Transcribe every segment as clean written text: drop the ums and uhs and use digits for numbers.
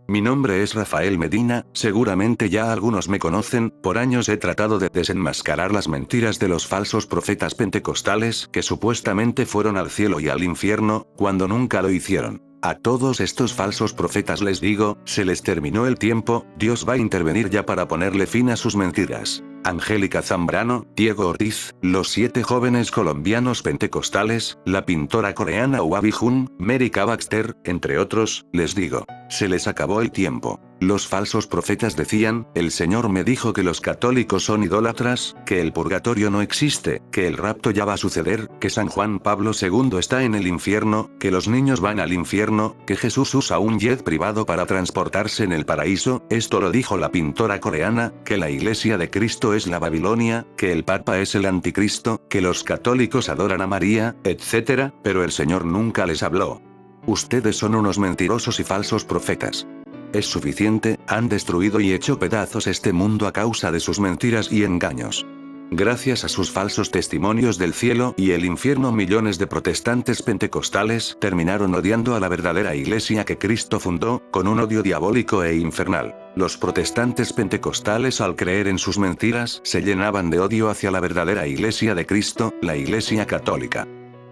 Mi nombre es Rafael Medina, seguramente ya algunos me conocen, por años he tratado de desenmascarar las mentiras de los falsos profetas pentecostales que supuestamente fueron al cielo y al infierno, cuando nunca lo hicieron. A todos estos falsos profetas les digo, se les terminó el tiempo, Dios va a intervenir ya para ponerle fin a sus mentiras. Angélica Zambrano, Diego Ortiz, los 7 jóvenes colombianos pentecostales, la pintora coreana Wabi Jun, Mary K. Baxter, entre otros, les digo, se les acabó el tiempo. Los falsos profetas decían, el Señor me dijo que los católicos son idólatras, que el purgatorio no existe, que el rapto ya va a suceder, que San Juan Pablo II está en el infierno, que los niños van al infierno, que Jesús usa un jet privado para transportarse en el paraíso, esto lo dijo la pintora coreana, que la Iglesia de Cristo es la Babilonia, que el Papa es el Anticristo, que los católicos adoran a María, etc., pero el Señor nunca les habló. Ustedes son unos mentirosos y falsos profetas. Es suficiente, han destruido y hecho pedazos este mundo a causa de sus mentiras y engaños. Gracias a sus falsos testimonios del cielo y el infierno, millones de protestantes pentecostales terminaron odiando a la verdadera iglesia que Cristo fundó, con un odio diabólico e infernal. Los protestantes pentecostales, al creer en sus mentiras, se llenaban de odio hacia la verdadera iglesia de Cristo, la Iglesia Católica.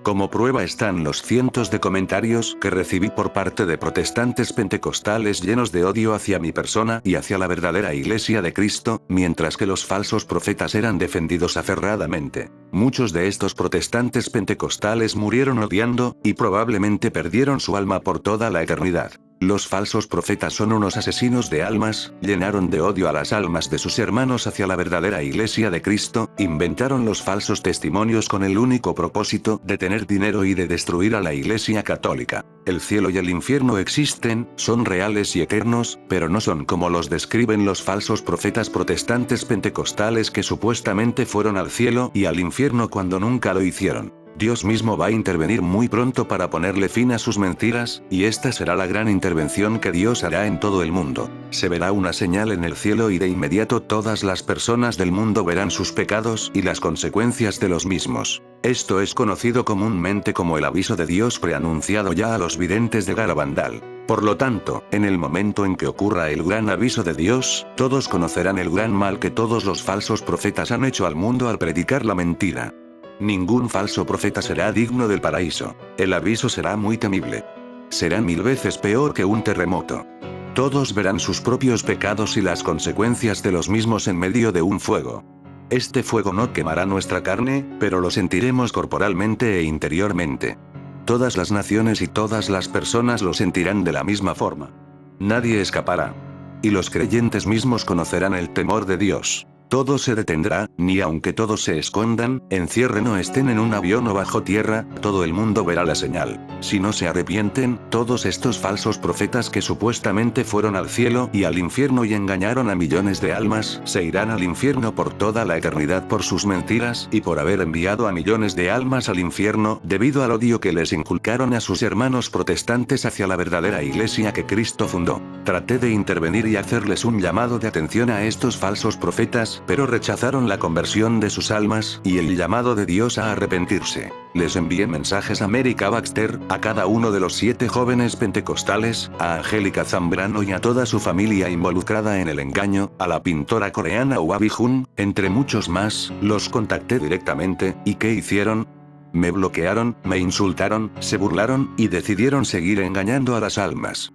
Como prueba están los cientos de comentarios que recibí por parte de protestantes pentecostales llenos de odio hacia mi persona y hacia la verdadera Iglesia de Cristo, mientras que los falsos profetas eran defendidos aferradamente. Muchos de estos protestantes pentecostales murieron odiando, y probablemente perdieron su alma por toda la eternidad. Los falsos profetas son unos asesinos de almas, llenaron de odio a las almas de sus hermanos hacia la verdadera Iglesia de Cristo, inventaron los falsos testimonios con el único propósito de tener dinero y de destruir a la Iglesia Católica. El cielo y el infierno existen, son reales y eternos, pero no son como los describen los falsos profetas protestantes pentecostales que supuestamente fueron al cielo y al infierno cuando nunca lo hicieron. Dios mismo va a intervenir muy pronto para ponerle fin a sus mentiras, y esta será la gran intervención que Dios hará en todo el mundo. Se verá una señal en el cielo y de inmediato todas las personas del mundo verán sus pecados y las consecuencias de los mismos. Esto es conocido comúnmente como el aviso de Dios preanunciado ya a los videntes de Garabandal. Por lo tanto, en el momento en que ocurra el gran aviso de Dios, todos conocerán el gran mal que todos los falsos profetas han hecho al mundo al predicar la mentira. Ningún falso profeta será digno del paraíso. El aviso será muy temible. Será 1000 veces peor que un terremoto. Todos verán sus propios pecados y las consecuencias de los mismos en medio de un fuego. Este fuego no quemará nuestra carne, pero lo sentiremos corporalmente e interiormente. Todas las naciones y todas las personas lo sentirán de la misma forma. Nadie escapará. Y los creyentes mismos conocerán el temor de Dios. Todo se detendrá, ni aunque todos se escondan, encierren o estén en un avión o bajo tierra, todo el mundo verá la señal. Si no se arrepienten, todos estos falsos profetas que supuestamente fueron al cielo y al infierno y engañaron a millones de almas, se irán al infierno por toda la eternidad por sus mentiras y por haber enviado a millones de almas al infierno, debido al odio que les inculcaron a sus hermanos protestantes hacia la verdadera iglesia que Cristo fundó. Traté de intervenir y hacerles un llamado de atención a estos falsos profetas, pero rechazaron la conversión de sus almas y el llamado de Dios a arrepentirse. Les envié mensajes a Mary K. Baxter, a cada uno de los 7 jóvenes pentecostales, a Angélica Zambrano y a toda su familia involucrada en el engaño, a la pintora coreana Wabi Jun, entre muchos más, los contacté directamente, ¿y qué hicieron? Me bloquearon, me insultaron, se burlaron, y decidieron seguir engañando a las almas.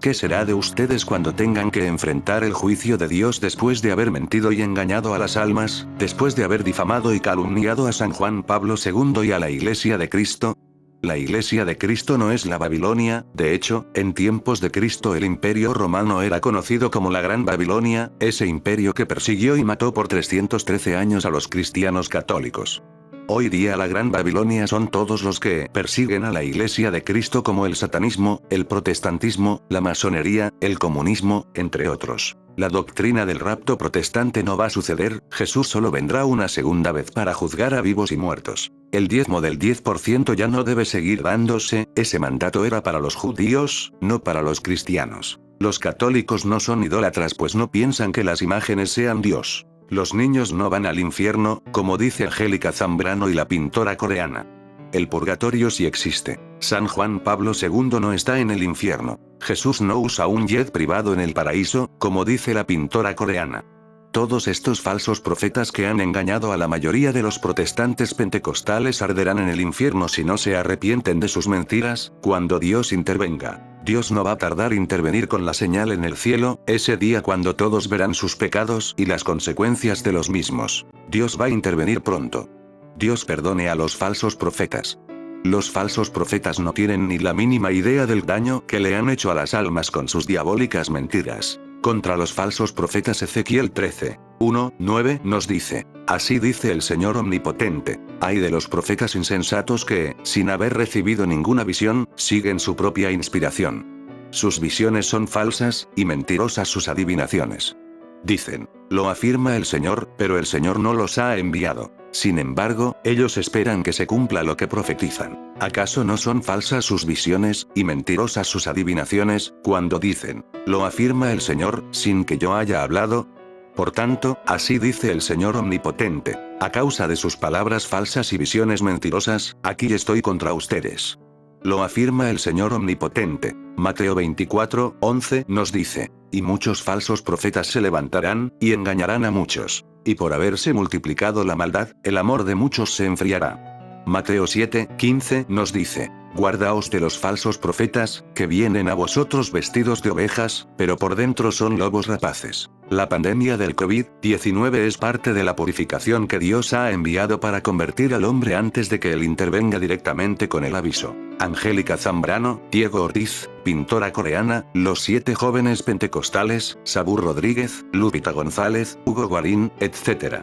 ¿Qué será de ustedes cuando tengan que enfrentar el juicio de Dios después de haber mentido y engañado a las almas, después de haber difamado y calumniado a San Juan Pablo II y a la Iglesia de Cristo? La Iglesia de Cristo no es la Babilonia, de hecho, en tiempos de Cristo el Imperio Romano era conocido como la Gran Babilonia, ese imperio que persiguió y mató por 313 años a los cristianos católicos. Hoy día la Gran Babilonia son todos los que persiguen a la Iglesia de Cristo, como el satanismo, el protestantismo, la masonería, el comunismo, entre otros. La doctrina del rapto protestante no va a suceder, Jesús solo vendrá una segunda vez para juzgar a vivos y muertos. El diezmo del 10% ya no debe seguir dándose, ese mandato era para los judíos, no para los cristianos. Los católicos no son idólatras pues no piensan que las imágenes sean Dios. Los niños no van al infierno, como dice Angélica Zambrano y la pintora coreana. El purgatorio sí existe. San Juan Pablo II no está en el infierno. Jesús no usa un jet privado en el paraíso, como dice la pintora coreana. Todos estos falsos profetas que han engañado a la mayoría de los protestantes pentecostales arderán en el infierno si no se arrepienten de sus mentiras, cuando Dios intervenga. Dios no va a tardar en intervenir con la señal en el cielo, ese día cuando todos verán sus pecados y las consecuencias de los mismos. Dios va a intervenir pronto. Dios perdone a los falsos profetas. Los falsos profetas no tienen ni la mínima idea del daño que le han hecho a las almas con sus diabólicas mentiras. Contra los falsos profetas Ezequiel 13, 1, 9 nos dice: así dice el Señor Omnipotente, ay de los profetas insensatos que, sin haber recibido ninguna visión, siguen su propia inspiración. Sus visiones son falsas, y mentirosas sus adivinaciones. Dicen, lo afirma el Señor, pero el Señor no los ha enviado. Sin embargo, ellos esperan que se cumpla lo que profetizan. ¿Acaso no son falsas sus visiones, y mentirosas sus adivinaciones, cuando dicen, lo afirma el Señor, sin que yo haya hablado? Por tanto, así dice el Señor Omnipotente, a causa de sus palabras falsas y visiones mentirosas, aquí estoy contra ustedes. Lo afirma el Señor Omnipotente. Mateo 24, 11 nos dice, y muchos falsos profetas se levantarán, y engañarán a muchos. Y por haberse multiplicado la maldad, el amor de muchos se enfriará. Mateo 7, 15 nos dice, guardaos de los falsos profetas, que vienen a vosotros vestidos de ovejas, pero por dentro son lobos rapaces. La pandemia del COVID-19 es parte de la purificación que Dios ha enviado para convertir al hombre antes de que él intervenga directamente con el aviso. Angélica Zambrano, Diego Ortiz, pintora coreana, los 7 jóvenes pentecostales, Sabur Rodríguez, Lupita González, Hugo Guarín, etc.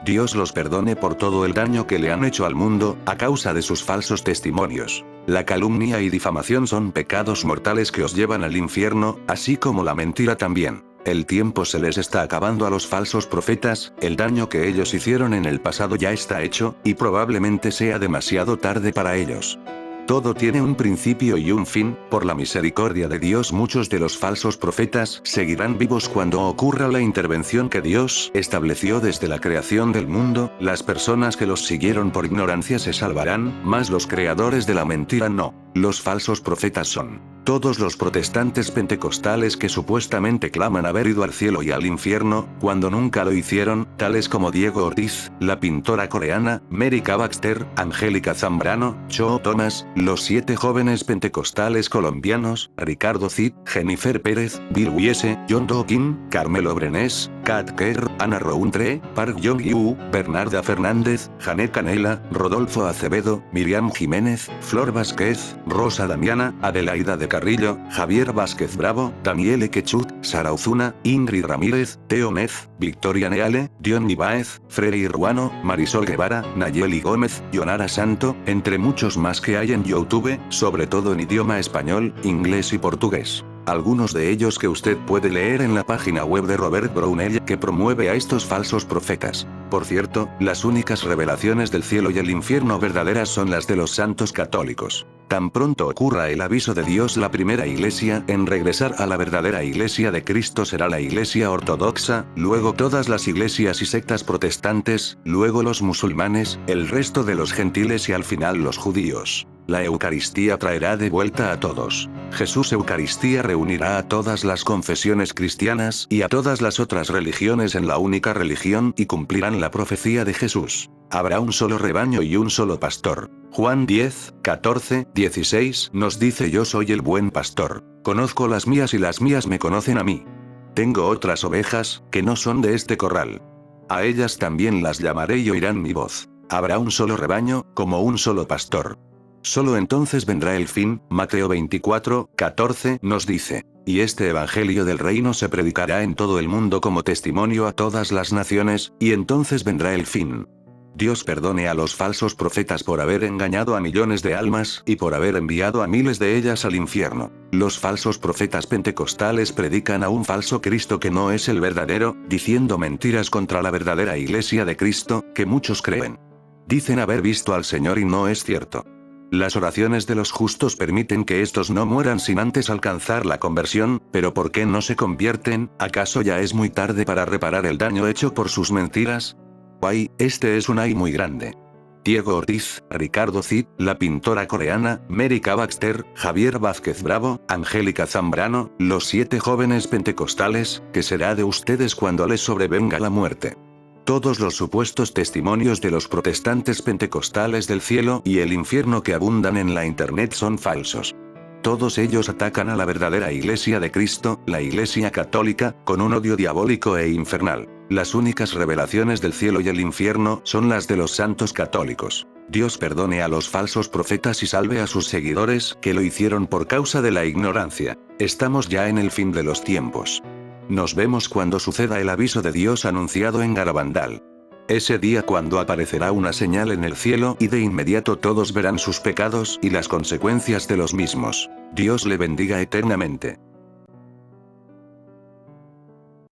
Dios los perdone por todo el daño que le han hecho al mundo, a causa de sus falsos testimonios. La calumnia y difamación son pecados mortales que os llevan al infierno, así como la mentira también. El tiempo se les está acabando a los falsos profetas, el daño que ellos hicieron en el pasado ya está hecho, y probablemente sea demasiado tarde para ellos. Todo tiene un principio y un fin, por la misericordia de Dios muchos de los falsos profetas seguirán vivos cuando ocurra la intervención que Dios estableció desde la creación del mundo, las personas que los siguieron por ignorancia se salvarán, mas los creadores de la mentira no. Los falsos profetas son todos los protestantes pentecostales que supuestamente claman haber ido al cielo y al infierno, cuando nunca lo hicieron, tales como Diego Ortiz, la pintora coreana, Mary K. Baxter, Angélica Zambrano, Cho Thomas, los 7 jóvenes pentecostales colombianos, Ricardo Cid, Jennifer Pérez, Bill Wiese, John Doe Kim, Carmelo Brenes, Kat Kerr, Ana Rountree, Park Jong-yu, Bernarda Fernández, Janet Canela, Rodolfo Acevedo, Miriam Jiménez, Flor Vázquez, Rosa Damiana, Adelaida de Carrillo, Javier Vázquez Bravo, Daniel Quechut, Sara Ozuna, Ingrid Ramírez, Teo Mez, Victoria Neale, Dion Ibáez, Freire Ruano, Marisol Guevara, Nayeli Gómez, Yonara Santo, entre muchos más que hay en YouTube, sobre todo en idioma español, inglés y portugués. Algunos de ellos que usted puede leer en la página web de Robert Brownell, que promueve a estos falsos profetas. Por cierto, las únicas revelaciones del cielo y el infierno verdaderas son las de los santos católicos. Tan pronto ocurra el aviso de Dios, la primera iglesia en regresar a la verdadera iglesia de Cristo será la iglesia ortodoxa, luego todas las iglesias y sectas protestantes, luego los musulmanes, el resto de los gentiles y al final los judíos. La Eucaristía traerá de vuelta a todos. Jesús Eucaristía reunirá a todas las confesiones cristianas y a todas las otras religiones en la única religión y cumplirán la profecía de Jesús. Habrá un solo rebaño y un solo pastor. Juan 10, 14, 16 nos dice: yo soy el buen pastor. Conozco las mías y las mías me conocen a mí. Tengo otras ovejas, que no son de este corral. A ellas también las llamaré y oirán mi voz. Habrá un solo rebaño, como un solo pastor. Solo entonces vendrá el fin. Mateo 24, 14 nos dice, y este evangelio del reino se predicará en todo el mundo como testimonio a todas las naciones, y entonces vendrá el fin. Dios perdone a los falsos profetas por haber engañado a millones de almas y por haber enviado a miles de ellas al infierno. Los falsos profetas pentecostales predican a un falso Cristo que no es el verdadero, diciendo mentiras contra la verdadera iglesia de Cristo, que muchos creen. Dicen haber visto al Señor y no es cierto. Las oraciones de los justos permiten que estos no mueran sin antes alcanzar la conversión, pero ¿por qué no se convierten? ¿Acaso ya es muy tarde para reparar el daño hecho por sus mentiras? Ay, este es un ay muy grande. Diego Ortiz, Ricardo Cid, la pintora coreana, Mary K. Baxter, Javier Vázquez Bravo, Angélica Zambrano, los 7 jóvenes pentecostales, ¿qué será de ustedes cuando les sobrevenga la muerte? Todos los supuestos testimonios de los protestantes pentecostales del cielo y el infierno que abundan en la internet son falsos. Todos ellos atacan a la verdadera Iglesia de Cristo, la Iglesia católica, con un odio diabólico e infernal. Las únicas revelaciones del cielo y el infierno son las de los santos católicos. Dios perdone a los falsos profetas y salve a sus seguidores que lo hicieron por causa de la ignorancia. Estamos ya en el fin de los tiempos. Nos vemos cuando suceda el aviso de Dios anunciado en Garabandal. Ese día cuando aparecerá una señal en el cielo y de inmediato todos verán sus pecados y las consecuencias de los mismos. Dios le bendiga eternamente.